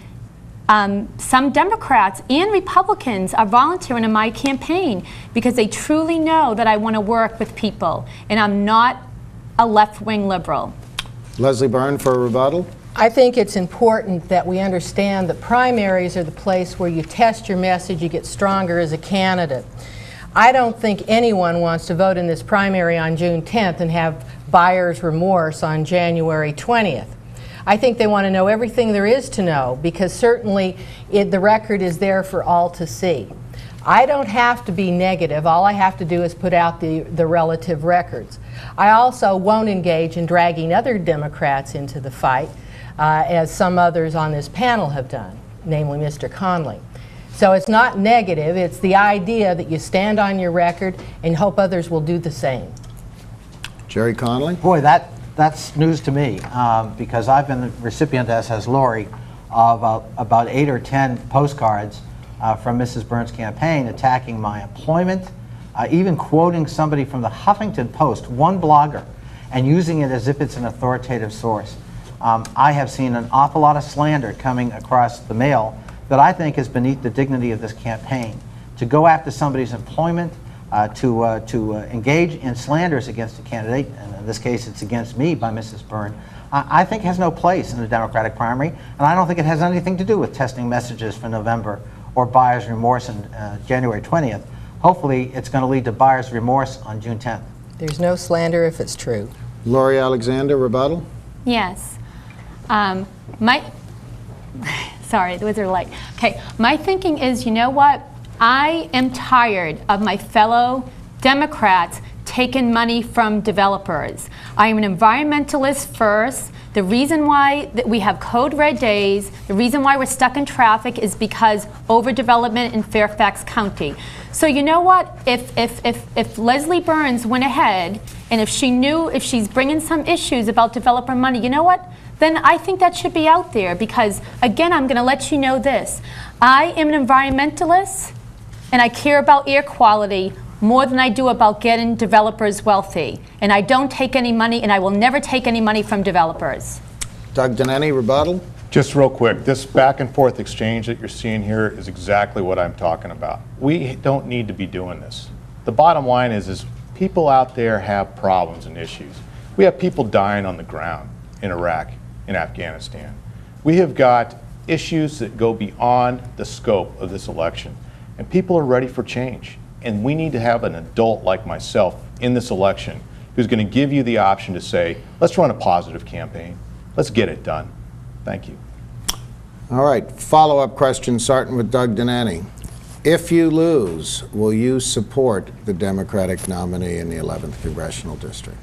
some Democrats and Republicans are volunteering in my campaign because they truly know that I want to work with people and I'm not a left-wing liberal. Leslie Byrne for a rebuttal. I think it's important that we understand that primaries are the place where you test your message, you get stronger as a candidate. I don't think anyone wants to vote in this primary on June 10th and have buyer's remorse on January 20th. I think they want to know everything there is to know because certainly the record is there for all to see. I don't have to be negative. All I have to do is put out the relative records. I also won't engage in dragging other Democrats into the fight, as some others on this panel have done, namely Mr. Connolly. So it's not negative, it's the idea that you stand on your record and hope others will do the same. Gerry Connolly. Boy, that's news to me because I've been the recipient, as has Lori, of about 8 or 10 postcards from Mrs. Byrne's campaign attacking my employment, even quoting somebody from the Huffington Post, one blogger, and using it as if it's an authoritative source. I have seen an awful lot of slander coming across the mail that I think is beneath the dignity of this campaign. To go after somebody's employment, to engage in slanders against a candidate, and in this case it's against me by Mrs. Byrne, I think has no place in the Democratic primary, and I don't think it has anything to do with testing messages for November or buyer's remorse on January 20th. Hopefully it's going to lead to buyer's remorse on June 10th. There's no slander if it's true. Lori Alexander, rebuttal. Yes. Sorry, the wizard light. Okay, my thinking is, you know what? I am tired of my fellow Democrats taking money from developers. I am an environmentalist first. The reason why that we have code red days, the reason why we're stuck in traffic is because overdevelopment in Fairfax County. So you know what? If Leslie Burns went ahead and if she's bringing some issues about developer money, you know what? Then I think that should be out there because, again, I'm going to let you know this. I am an environmentalist and I care about air quality more than I do about getting developers wealthy. And I don't take any money and I will never take any money from developers. Doug Denneny, rebuttal. Just real quick, this back and forth exchange that you're seeing here is exactly what I'm talking about. We don't need to be doing this. The bottom line is people out there have problems and issues. We have people dying on the ground in Iraq, in Afghanistan. We have got issues that go beyond the scope of this election, and people are ready for change. And we need to have an adult like myself in this election who's going to give you the option to say, let's run a positive campaign. Let's get it done. Thank you. All right, follow-up question starting with Doug Denneny. If you lose, will you support the Democratic nominee in the 11th Congressional District?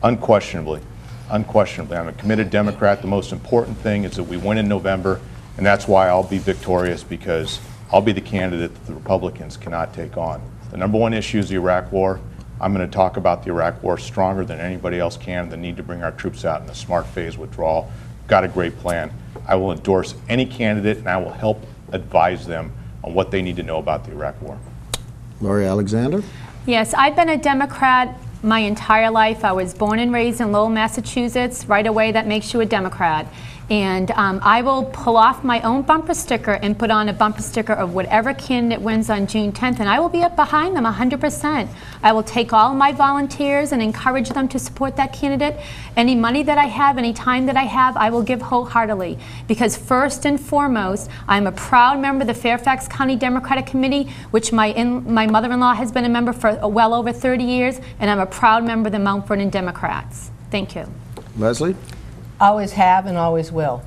Unquestionably. Unquestionably. I'm a committed Democrat. The most important thing is that we win in November, and that's why I'll be victorious, because I'll be the candidate that the Republicans cannot take on. The number one issue is the Iraq War. I'm going to talk about the Iraq War stronger than anybody else can, the need to bring our troops out in a smart phase withdrawal. Got a great plan. I will endorse any candidate, and I will help advise them on what they need to know about the Iraq War. Lori Alexander? Yes, I've been a Democrat my entire life. I was born and raised in Lowell, Massachusetts. Right away, that makes you a Democrat. And I will pull off my own bumper sticker and put on a bumper sticker of whatever candidate wins on June 10th, and I will be up behind them 100%. I will take all my volunteers and encourage them to support that candidate. Any money that I have, any time that I have, I will give wholeheartedly. Because first and foremost, I'm a proud member of the Fairfax County Democratic Committee, which my mother-in-law has been a member for well over 30 years, and I'm a proud member of the Mount Vernon Democrats. Thank you. Leslie? Always have and always will.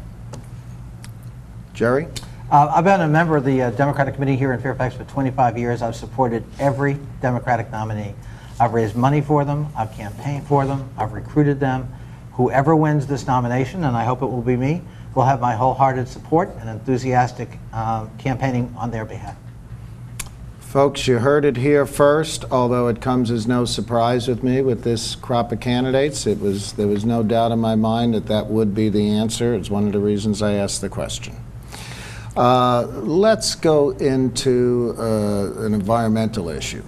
Gerry? I've been a member of the Democratic Committee here in Fairfax for 25 years. I've supported every Democratic nominee. I've raised money for them. I've campaigned for them. I've recruited them. Whoever wins this nomination, and I hope it will be me, will have my wholehearted support and enthusiastic campaigning on their behalf. Folks, you heard it here first, although it comes as no surprise with me with this crop of candidates. There was no doubt in my mind that that would be the answer. It's one of the reasons I asked the question. Let's go into an environmental issue.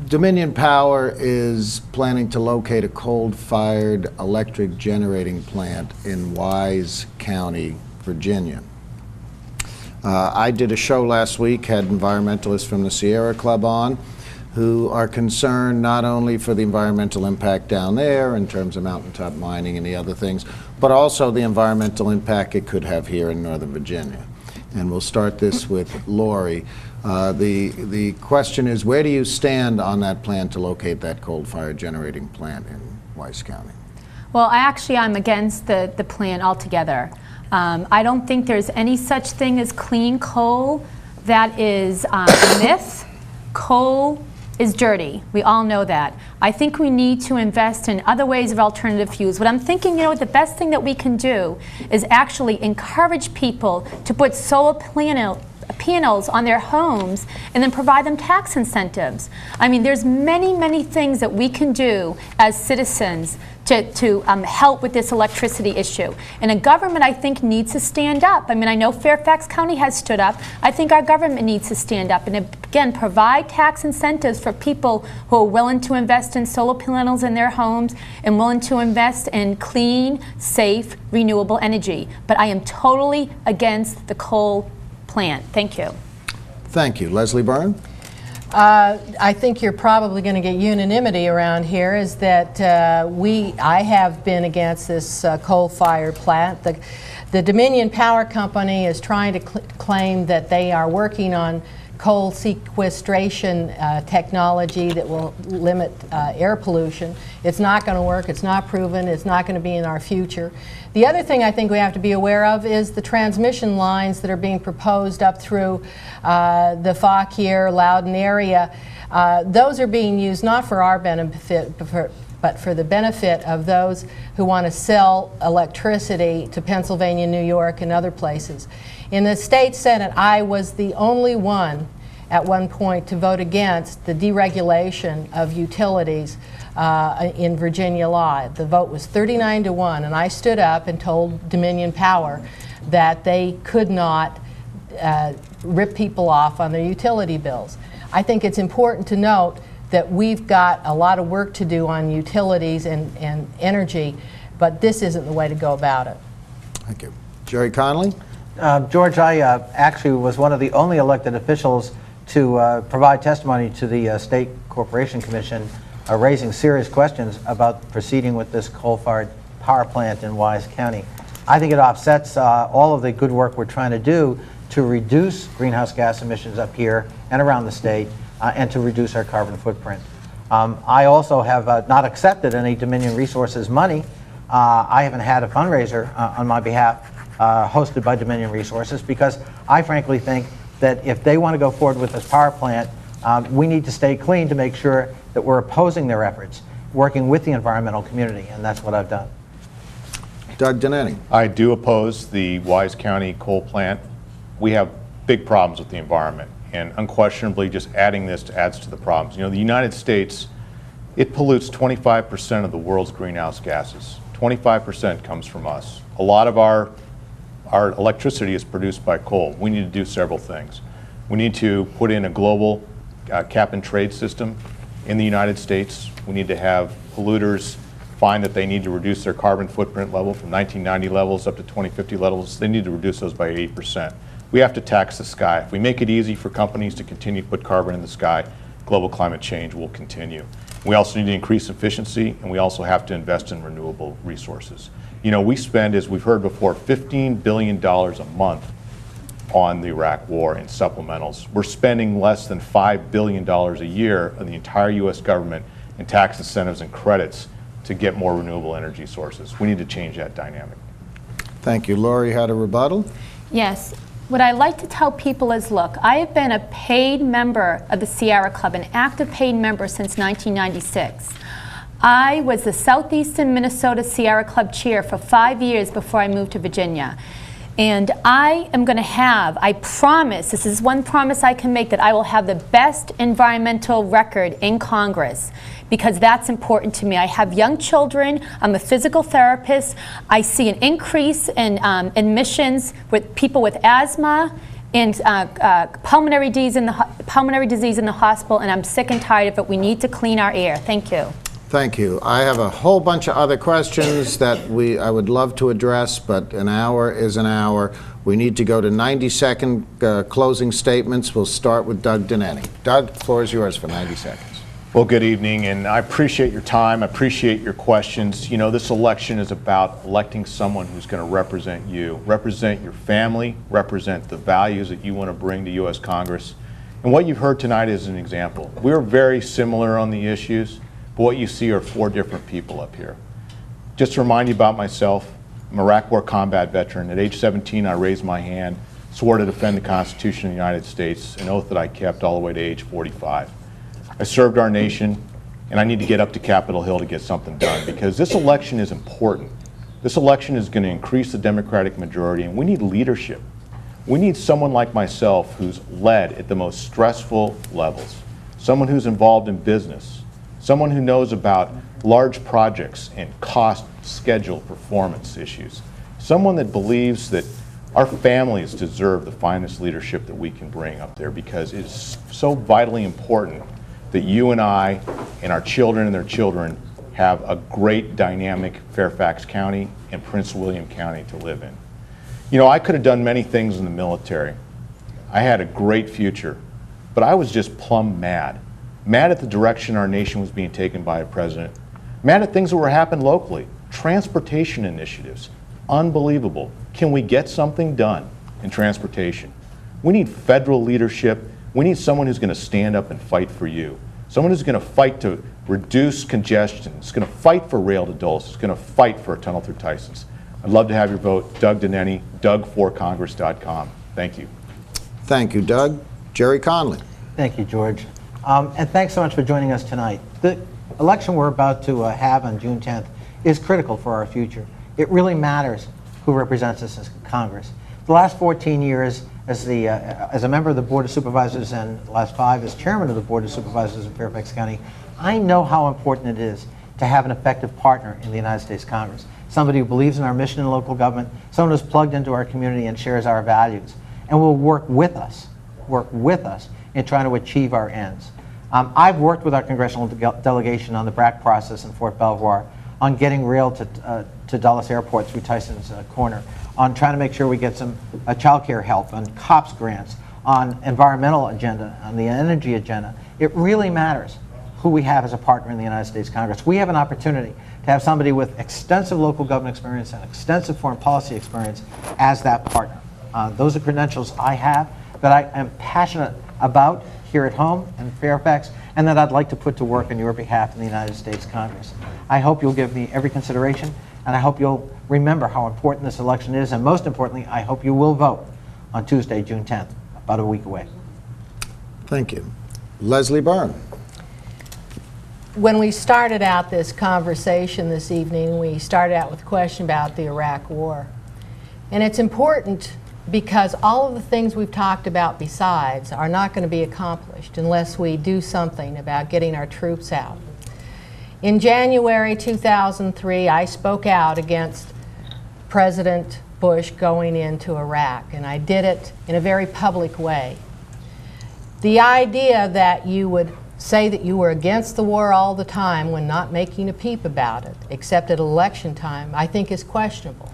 Dominion Power is planning to locate a coal-fired electric generating plant in Wise County, Virginia. I did a show last week, had environmentalists from the Sierra Club on, who are concerned not only for the environmental impact down there in terms of mountaintop mining and the other things, but also the environmental impact it could have here in Northern Virginia. And we'll start this with Lori. The question is, where do you stand on that plan to locate that coal-fired generating plant in Wise County? Well, I'm against the plan altogether. I don't think there's any such thing as clean coal. That is a myth. Coal is dirty. We all know that. I think we need to invest in other ways of alternative fuels. But I'm thinking, the best thing that we can do is actually encourage people to put solar panels on their homes and then provide them tax incentives. I mean, there's many things that we can do as citizens to help with this electricity issue. And a government, I think, needs to stand up. I mean, I know Fairfax County has stood up. I think our government needs to stand up and, again, provide tax incentives for people who are willing to invest in solar panels in their homes and willing to invest in clean, safe, renewable energy. But I am totally against the coal plant. Thank you. Thank you. Leslie Byrne? I think you're probably going to get unanimity around here is that I have been against this coal-fired plant. The Dominion Power Company is trying to claim that they are working on coal sequestration technology that will limit air pollution. It's not going to work. It's not proven. It's not going to be in our future. The other thing I think we have to be aware of is the transmission lines that are being proposed up through the Fauquier, Loudoun area. Those are being used not for our benefit, but for the benefit of those who want to sell electricity to Pennsylvania, New York, and other places. In the state Senate, I was the only one at one point to vote against the deregulation of utilities in Virginia law. The vote was 39-1, and I stood up and told Dominion Power that they could not rip people off on their utility bills. I think it's important to note that we've got a lot of work to do on utilities and energy, but this isn't the way to go about it. Thank you. Gerry Connolly? George, I actually was one of the only elected officials to provide testimony to the State Corporation Commission raising serious questions about proceeding with this coal-fired power plant in Wise County. I think it offsets all of the good work we're trying to do to reduce greenhouse gas emissions up here and around the state and to reduce our carbon footprint. I also have not accepted any Dominion Resources money. I haven't had a fundraiser on my behalf hosted by Dominion Resources because I frankly think that if they want to go forward with this power plant, we need to stay clean to make sure that we're opposing their efforts, working with the environmental community, and that's what I've done. Doug Denneny? I do oppose the Wise County coal plant. We have big problems with the environment, and unquestionably just adding this adds to the problems. The United States, it pollutes 25% of the world's greenhouse gases. 25% comes from us. A lot of our electricity is produced by coal. We need to do several things. We need to put in a global cap and trade system in the United States. We need to have polluters find that they need to reduce their carbon footprint level from 1990 levels up to 2050 levels. They need to reduce those by 80%. We have to tax the sky. If we make it easy for companies to continue to put carbon in the sky, global climate change will continue. We also need to increase efficiency, and we also have to invest in renewable resources. We spend, as we've heard before, $15 billion a month on the Iraq War in supplementals. We're spending less than $5 billion a year of the entire U.S. government in tax incentives and credits to get more renewable energy sources. We need to change that dynamic. Thank you. Lori had a rebuttal? Yes. What I like to tell people is, look, I have been a paid member of the Sierra Club, an active paid member since 1996. I was the Southeastern Minnesota Sierra Club chair for 5 years before I moved to Virginia. And I am going to have, I promise, this is one promise I can make, that I will have the best environmental record in Congress, because that's important to me. I have young children. I'm a physical therapist. I see an increase in admissions with people with asthma and pulmonary disease in the hospital, and I'm sick and tired of it. We need to clean our air. Thank you. Thank you. I have a whole bunch of other questions that I would love to address, but an hour is an hour. We need to go to 90-second closing statements. We'll start with Doug Denneny. Doug, the floor is yours for 90 seconds. Well, good evening, and I appreciate your time. I appreciate your questions. You know, this election is about electing someone who's going to represent you, represent your family, represent the values that you want to bring to U.S. Congress. And what you've heard tonight is an example. We're very similar on the issues, but what you see are 4 different people up here. Just to remind you about myself, I'm a Iraq War combat veteran. At age 17, I raised my hand, swore to defend the Constitution of the United States, an oath that I kept all the way to age 45. I served our nation, and I need to get up to Capitol Hill to get something done, because this election is important. This election is going to increase the Democratic majority, and we need leadership. We need someone like myself who's led at the most stressful levels, someone who's involved in business, someone who knows about large projects and cost, schedule, performance issues, someone that believes that our families deserve the finest leadership that we can bring up there, because it's so vitally important that you and I and our children and their children have a great dynamic Fairfax County and Prince William County to live in. You know, I could have done many things in the military. I had a great future, but I was just plumb mad. Mad at the direction our nation was being taken by a president. Mad at things that were happening locally. Transportation initiatives. Unbelievable. Can we get something done in transportation? We need federal leadership. We need someone who's going to stand up and fight for you. Someone who's going to fight to reduce congestion. It's going to fight for rail to Dulles. It's going to fight for a tunnel through Tysons. I'd love to have your vote. Doug Denneny, doug4congress.com. Thank you. Thank you, Doug. Gerry Connolly. Thank you, George. And thanks so much for joining us tonight. The election we're about to have on June 10th is critical for our future. It really matters who represents us as Congress. The last 14 years as a member of the Board of Supervisors, and the last 5 as chairman of the Board of Supervisors in Fairfax County, I know how important it is to have an effective partner in the United States Congress. Somebody who believes in our mission in local government, someone who's plugged into our community and shares our values, and will work with us in trying to achieve our ends. I've worked with our congressional delegation on the BRAC process in Fort Belvoir, on getting rail to Dulles Airport through Tyson's Corner, on trying to make sure we get some child care help, on COPS grants, on environmental agenda, on the energy agenda. It really matters who we have as a partner in the United States Congress. We have an opportunity to have somebody with extensive local government experience and extensive foreign policy experience as that partner. Those are credentials I have that I am passionate about here at home in Fairfax, and that I'd like to put to work on your behalf in the United States Congress. I hope you'll give me every consideration, and I hope you'll remember how important this election is, and most importantly, I hope you will vote on Tuesday, June 10th, about a week away. Thank you. Leslie Byrne. When we started out this conversation this evening, we started out with a question about the Iraq War. And it's important because all of the things we've talked about besides are not going to be accomplished unless we do something about getting our troops out. In January 2003, I spoke out against President Bush going into Iraq, and I did it in a very public way. The idea that you would say that you were against the war all the time when not making a peep about it, except at election time, I think is questionable.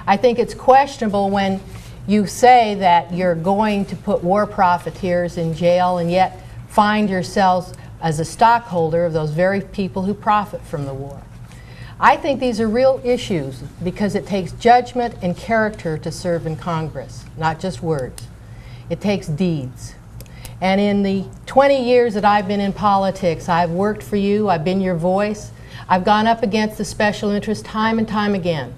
I think it's questionable when you say that you're going to put war profiteers in jail and yet find yourselves as a stockholder of those very people who profit from the war. I think these are real issues because it takes judgment and character to serve in Congress, not just words. It takes deeds. And in the 20 years that I've been in politics, I've worked for you, I've been your voice, I've gone up against the special interests time and time again.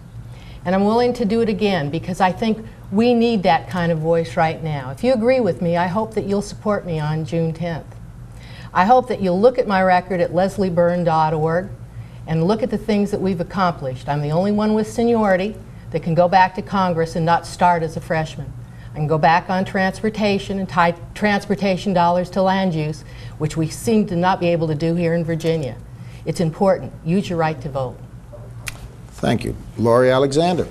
And I'm willing to do it again because I think we need that kind of voice right now. If you agree with me, I hope that you'll support me on June 10th. I hope that you'll look at my record at leslieburn.org and look at the things that we've accomplished. I'm the only one with seniority, that can go back to Congress and not start as a freshman. I can go back on transportation and tie transportation dollars to land use, which we seem to not be able to do here in Virginia. It's important. Use your right to vote. Thank you. Lori Alexander.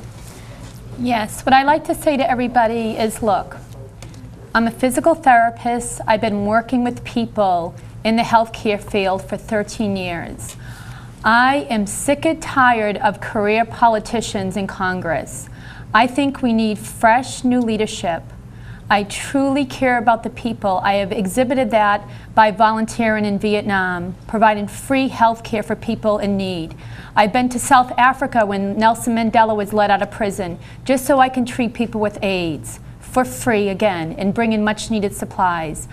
Yes, what I like to say to everybody is, look, I'm a physical therapist. I've been working with people in the healthcare field for 13 years. I am sick and tired of career politicians in Congress. I think we need fresh, new leadership. I truly care about the people. I have exhibited that by volunteering in Vietnam, providing free health care for people in need. I've been to South Africa when Nelson Mandela was let out of prison, just so I can treat people with AIDS for free again and bring in much needed supplies.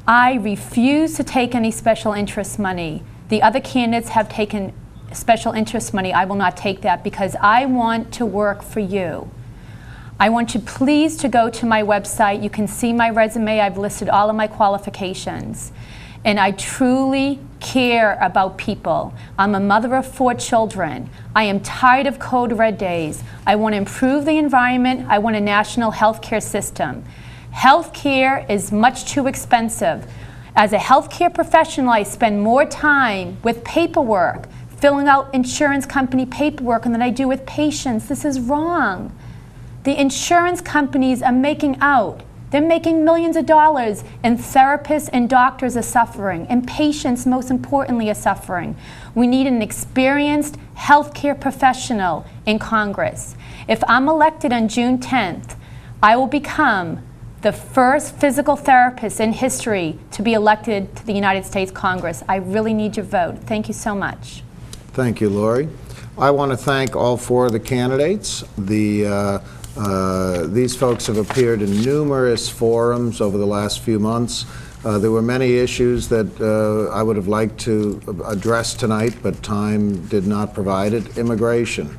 I refuse to take any special interest money. The other candidates have taken special interest money. I will not take that because I want to work for you. I want you please to go to my website. You can see my resume. I've listed all of my qualifications. And I truly care about people. I'm a mother of 4 children. I am tired of code red days. I want to improve the environment. I want a national health care system. Health care is much too expensive. As a healthcare professional, I spend more time with paperwork, filling out insurance company paperwork, than I do with patients. This is wrong. The insurance companies are making out. They're making millions of dollars, and therapists and doctors are suffering, and patients, most importantly, are suffering. We need an experienced healthcare professional in Congress. If I'm elected on June 10th, I will become the first physical therapist in history to be elected to the United States Congress. I really need your vote. Thank you so much. Thank you, Lori. I want to thank all 4 of the candidates. These folks have appeared in numerous forums over the last few months. There were many issues that I would have liked to address tonight, but time did not provide it. Immigration,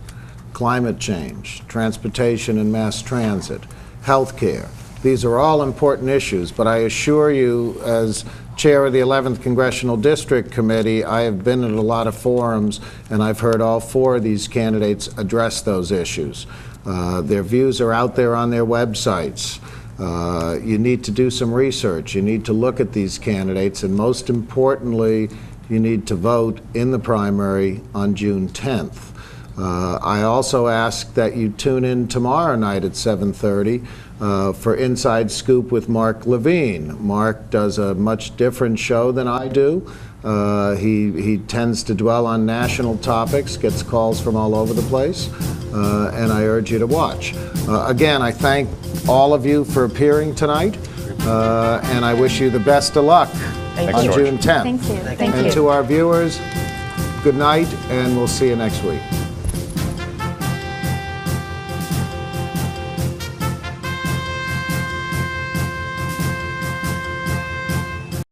climate change, transportation and mass transit, health care. These are all important issues, but I assure you, as chair of the 11th Congressional District Committee, I have been at a lot of forums, and I've heard all 4 of these candidates address those issues. Their views are out there on their websites. You need to do some research. You need to look at these candidates, and most importantly, you need to vote in the primary on June 10th. I also ask that you tune in tomorrow night at 7:30 for Inside Scoop with Mark Levine. Mark does a much different show than I do. He tends to dwell on national topics, gets calls from all over the place, and I urge you to watch. Again, I thank all of you for appearing tonight, and I wish you the best of luck on June 10th. Thank you. Thank you. And to our viewers, good night, and we'll see you next week.